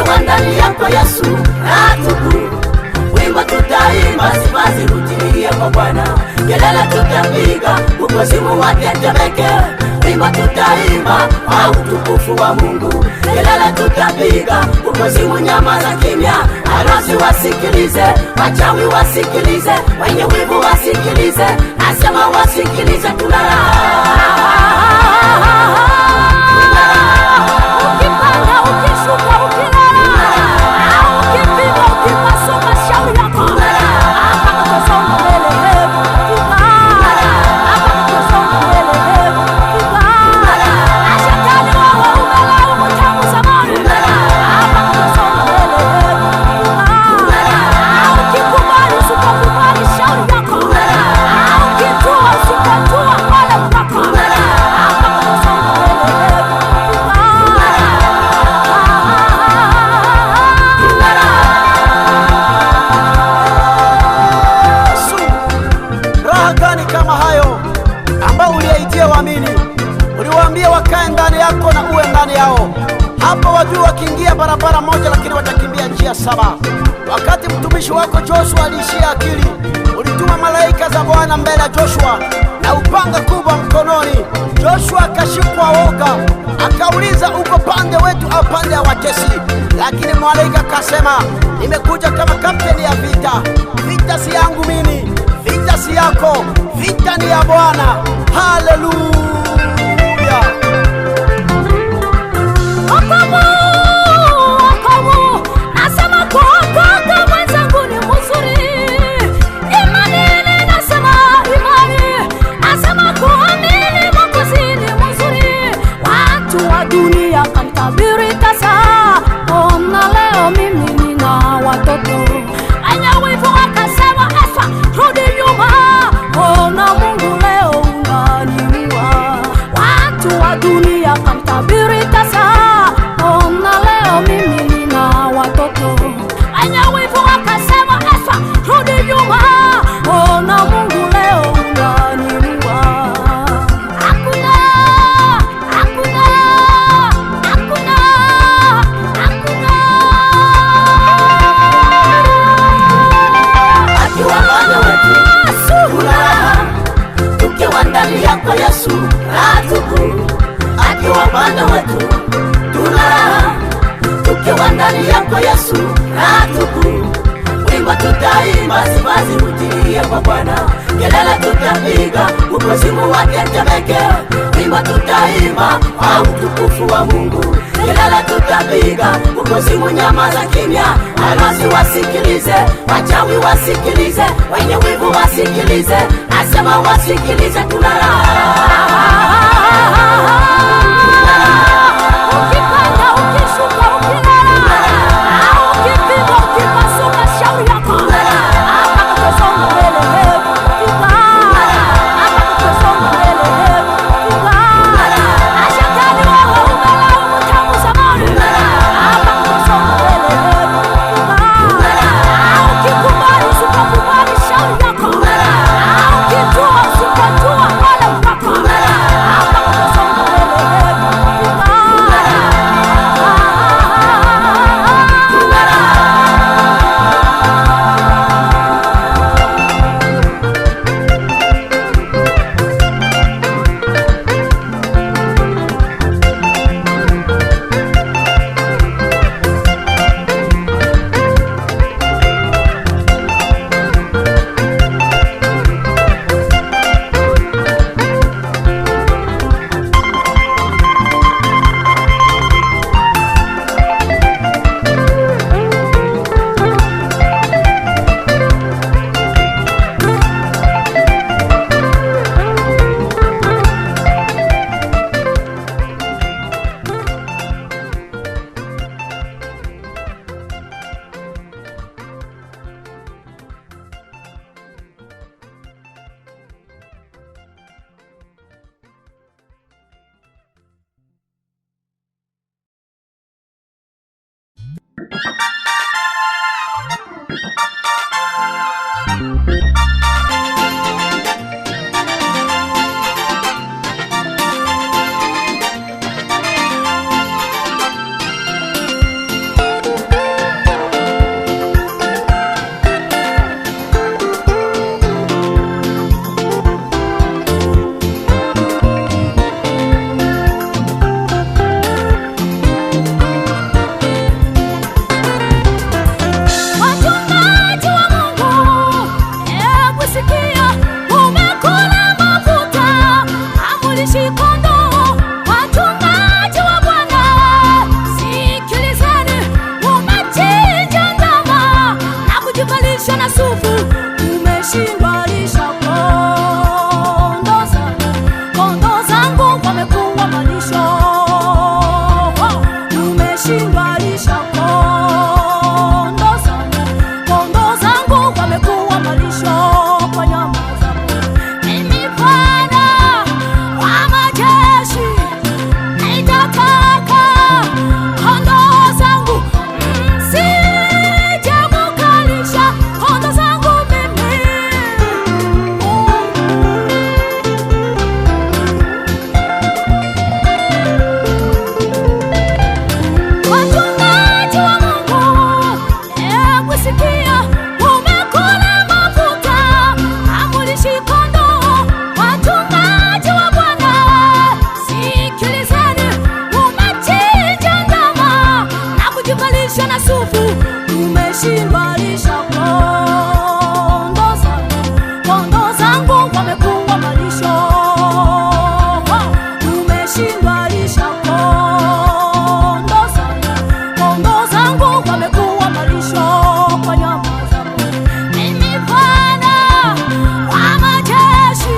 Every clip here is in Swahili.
tukiwa ndani yako Yesu atuku. Wimbo tutaimba, sifa zirudie kwa Bwana. Kelele tutapiga, ukozimu watetemeke. Wimbo tutaimba, kwa utukufu wa Mungu. Kelele tutapiga, ukozimu nyamaza kimya. Harusi wasikilize, wachawi wasikilize, wenye wivu wasikilize, nasema wasikilize, tunara. Ukipanda, ukishuka, ukilala, ukipiga, ukipasuka, shauri yako. Hapa kusonga mbele, hebu kipa. Hapa kusonga mbele, hebu kipa. Ashatani wawa umelaumu tangu zamani. Hapa kusonga mbele, hebu kipa. Ukikubali, usipokubali, shauri yako. Ukitua, usipotua, pale kwako. Hapa kusonga mbele, hebu waamini. Uliwaambia wakae ndani yako na uwe ndani yao. Hapo wajua wakiingia barabara moja lakini watakimbia njia saba. Wakati mtumishi wako Joshua aliishia akili, ulituma malaika za Bwana mbele ya Joshua na upanga kubwa mkononi. Joshua akashikwa woga, akauliza uko pande wetu au pande ya watesi? Lakini malaika akasema, nimekuja kama kapteni ya vita. Vita si yangu mimi, vita si yako, vita ni ya Bwana. Haleluya! Nasema kwa mwenzangu ni mzuri. Imani nasema imani. Nasema kuamini Mwokozi ni mzuri. Watu wa dunia kanitabiri tasa. Ona leo mimi nina watoto. Anya wivu wakasema Esa rudi nyuma. Ona Mungu leo unaniua. Watu wa dunia kanitabiri tasa. Ona leo mimi nina watoto. Anya wivu wakasema Esa rudi nyuma. Ona Mungu leo unaniua. Hakuna, hakuna, hakuna, hakuna. Akiwa Bwana wetu tunaraha, tukiwa ndani yako Yesu atuku. Akiwa Bwana wetu tunaraha, tukiwa ndani yako Yesu atuku. Wimbo tutaimba, sifa zirudie kwa Bwana. Kelele tutapiga, ukozimu watetemeke. Wimbo tutaimba, kwa utukufu wa Mungu. Kelele tutapiga, ukozimu nyamaza kimya. Harusi wasikilize, wachawi wasikilize, wenye wivu wasikilize, nasema wasikilize, tunaraha. Ukipanda, ukishuka, ukilala, ukipiga, ukipasuka, shauri yako. Hapa kusonga mbele, hebu kipa. Hapa kusonga mbele, hebu kipa. Ashatani wawa umelaumu tangu zamani. Hapa kusonga mbele, hebu kipa. Ukikubali, usipokubali, shauri yako. Ukitua, usipotua, pale kwako. Hapa kusonga mbele, hebu kipa. Tumesha na sufu, tumeshindwa lisha kondoo zangu wamekuwa malisho. Tumeshindwa lisha kondoo zangu wamekuwa malisho kwa nyama zangu. Mimi Bwana wa majeshi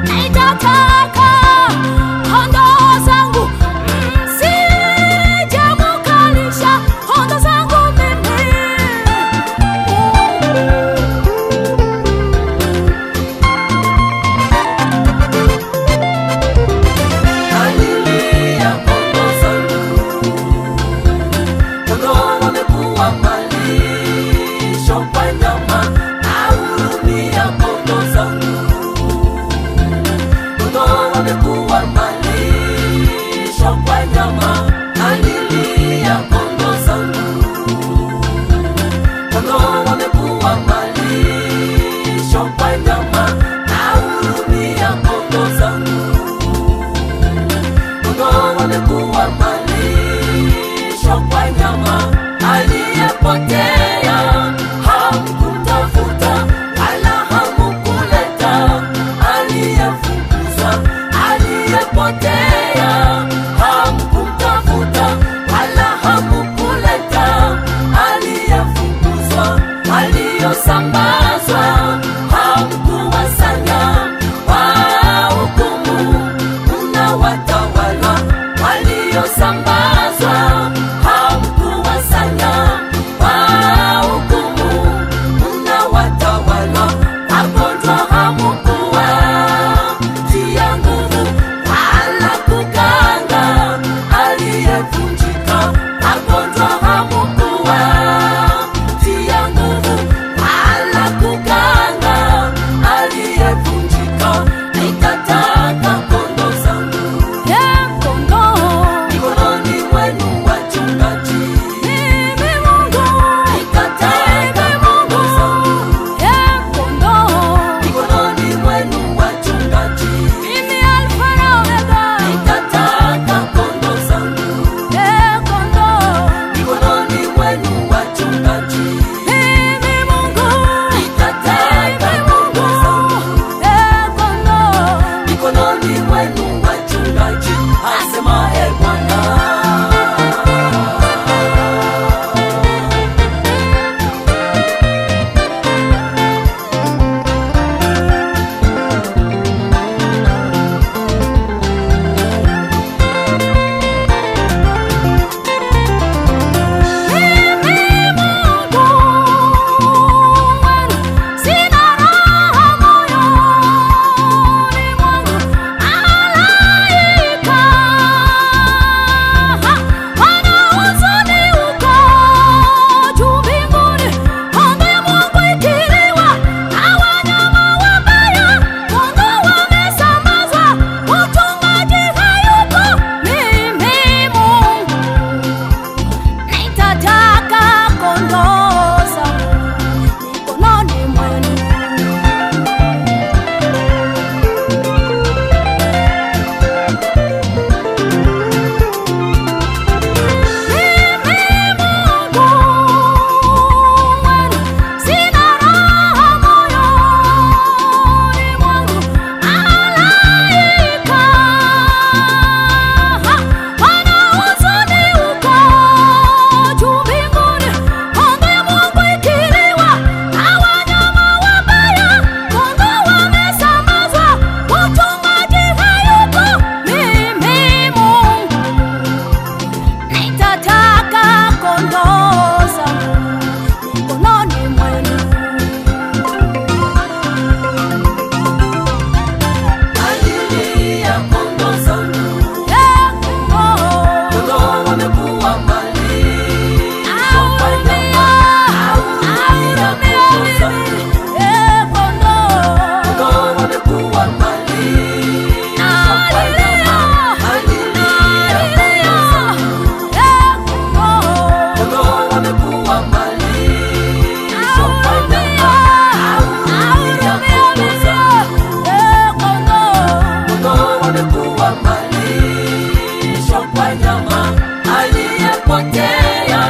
nitataka kondoo zangu, sijamkalisha kondoo zangu mimi. Haleluya, kondoo zangu, kondoo wamekuwa malisho kwa nyama. Nahurumia kondoo zangu, kondoo wamekuwa malisho kwa nyama. Haleluya, kondoo zangu, kondoo wamekuwa malisho kwa nyama. Nahurumia kondoo zangu, kondoo wamekuwa malisho kwa nyama. Aliyepotea hamkumtafuta wala hamkuleta, aliyefukuzwa. Aliyepotea hamkumtafuta wala hamkuleta, aliyefukuzwa. Waliosambazwa hamkuwasanya, wa hukumu mnawatawala. Waliosambazwa hamkuwasanya, wa hukumu mnawatawala. Wagonjwa hamkuwatia nguvu wala kuganga, aliyevunjika. Wagonjwa hamkuwatia nguvu wala kuganga, aliyevunjika. Nitataka kondoo zangu mikononi mwenu wachungaji. Mimi Mungu, Nitataka kondoo zangu mikononi mwenu wachungaji. mimi Alfa na Omega, Nitataka kondoo zangu mikononi mwenu wachungaji. mimi Mungu, Nitataka kondoo zangu mikononi mwenu wachungaji, asemaye Bwana. sina raha moyoni mwangu, malaika wana huzuni huko juu mbinguni. Kondoo ya Mungu ikiliwa na wanyama wabaya, kondoo wamesambazwa, mchungaji hayupo. Mimi Mungu nitataka kondoo zangu mikononi mwenu. Mimi Mungu wenu, sina raha moyoni mwangu, malaika wana huzuni huko juu mbinguni. Kondoo ya Mungu ikiliwa na wanyama wabaya, kondoo wamesambazwa, mchungaji hayupo. Mimi Mungu nitataka kondoo zangu mikononi mwenu. Haleluya, kondoo zangu, kondoo wamekuwa malisho kwa nyama. Nahurumia kondoo zangu, kondoo wamekuwa malisho kwa nyama. Haleluya, kondoo zangu, kondoo wamekuwa malisho kwa nyama. Nahurumia kondoo zangu, kondoo wamekuwa malisho kwa nyama. Aliyepotea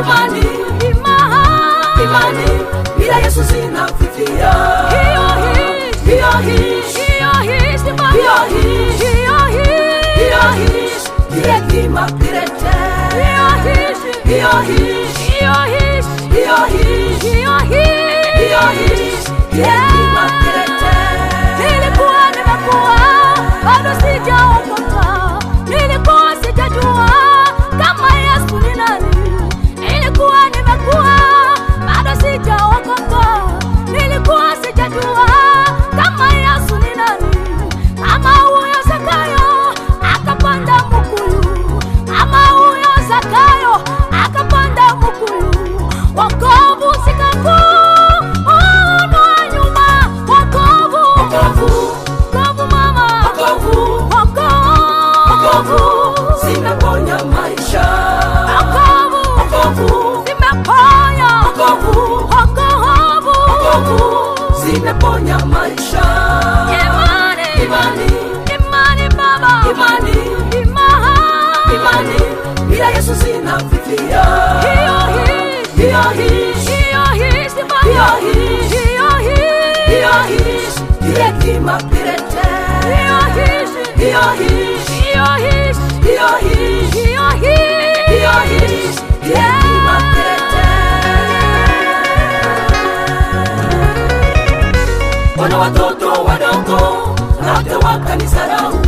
imani, imani bila Yesu zinafifia. Hiyo hekima pirete, hekima pirete. Nilikuwa nimekuwa bado sijaokoka, nilikuwa sijajua kama Yesu ni nani. Nilikuwa nimekuwa bado sijaokoka, nilikuwa sijajua kama Yesu ni nani. Kama huyo Zakayo akapanda mkuyu, kama huyo Zakayo akapanda mkuyu, wokovu sikakuonwa nyuma. Wokovu mama, Wokovu zimeponya maisha. wokovu zimeponya, wokovu Zimeponya maisha. imani baba, Imani bila Yesu zinafifia. Hiyo hekima pirete, hekima pirete. Wana watoto wadogo na wote wakanisarau,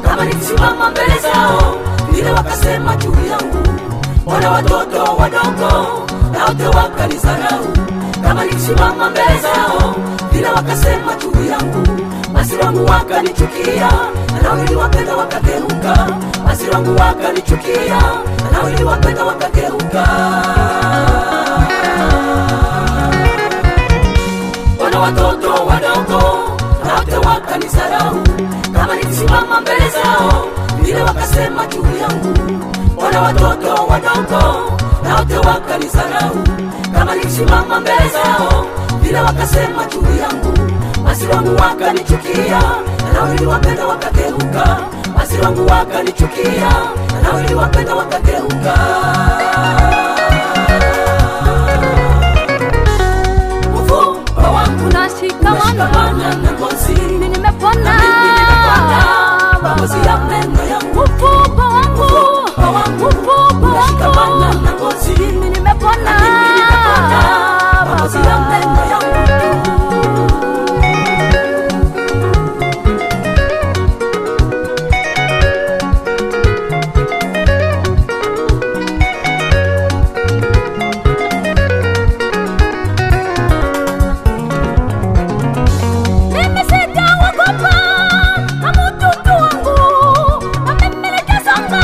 kama nikisimama mbele zao vile wakasema juu yangu. Wana watoto wadogo na wote wakanisarau, kama nikisimama mbele zao vile wakasema juu yangu. Basi wangu wakanichukia, nao niliwapenda wakageuka. Basi wangu wakanichukia, nao niliwapenda wakageuka. Wana watoto wadogo na wote wakanisarau, kama nikisimama mbele zao vile wakasema juu yangu. Wana watoto wadogo na wote wakanisarau, kama nikisimama mbele zao vile wakasema juu yangu. Basi wangu wakanichukia, nao niliwapenda wakageuka. Basi wangu wakanichukia, nao niliwapenda wakageuka. Mfupa wangu unashikamana na ngozi, nimepona ngozi ya meno yangu. mfupa wangu Unashikamana na ngozi, nimepona ngozi ya meno yangu. Mimi sitaogopa mtoto wangu, na mimi nitasonga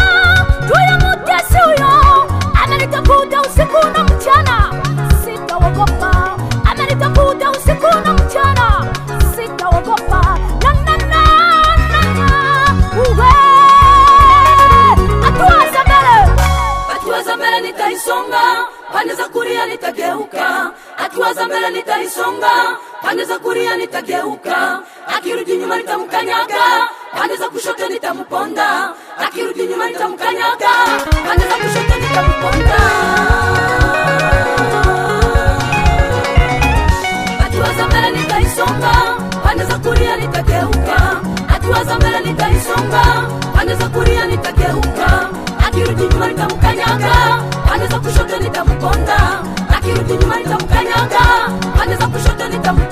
juu ya mtesi huyo. Amenitafuta usiku na mchana, sitaogopa. Amenitafuta usiku na mchana, sitaogopa. Uwe Hatua za mbele nitaisonga, pande za kulia nitageuka. Hatua za mbele nitaisonga, pande za kulia nitageuka. Akirudi nyuma nitamkanyaga, pande za kushoto nitamponda. Akirudi nyuma nitamkanyaga, pande za kushoto nitamponda. Hatua za mbele nitaisonga, pande za kulia nitageuka. Hatua za mbele nitaisonga, pande za kulia nitageuka. Akirudi nyuma nitamkanyaga, pande za kushoto nitamponda. Akirudi nyuma nitamkanyaga, pande za kushoto nitamponda.